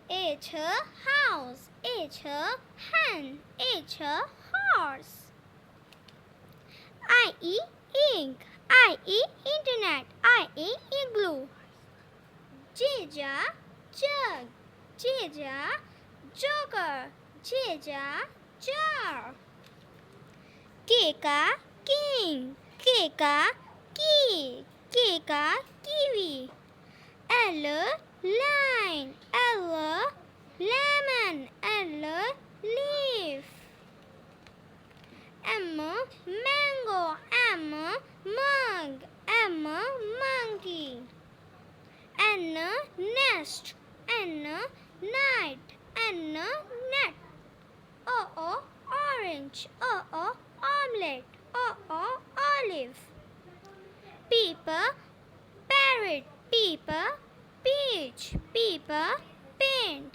H house, H hen, H horse. I ink, I internet, I igloo. J jug, J jogger, J jar. K king, K key, K kiwi. L line, L lemon, L leaf. M mango, M mug, M monkey. N nest, N night, N net. O orange, O omelette, O olive. P parrot, P peach, P paint.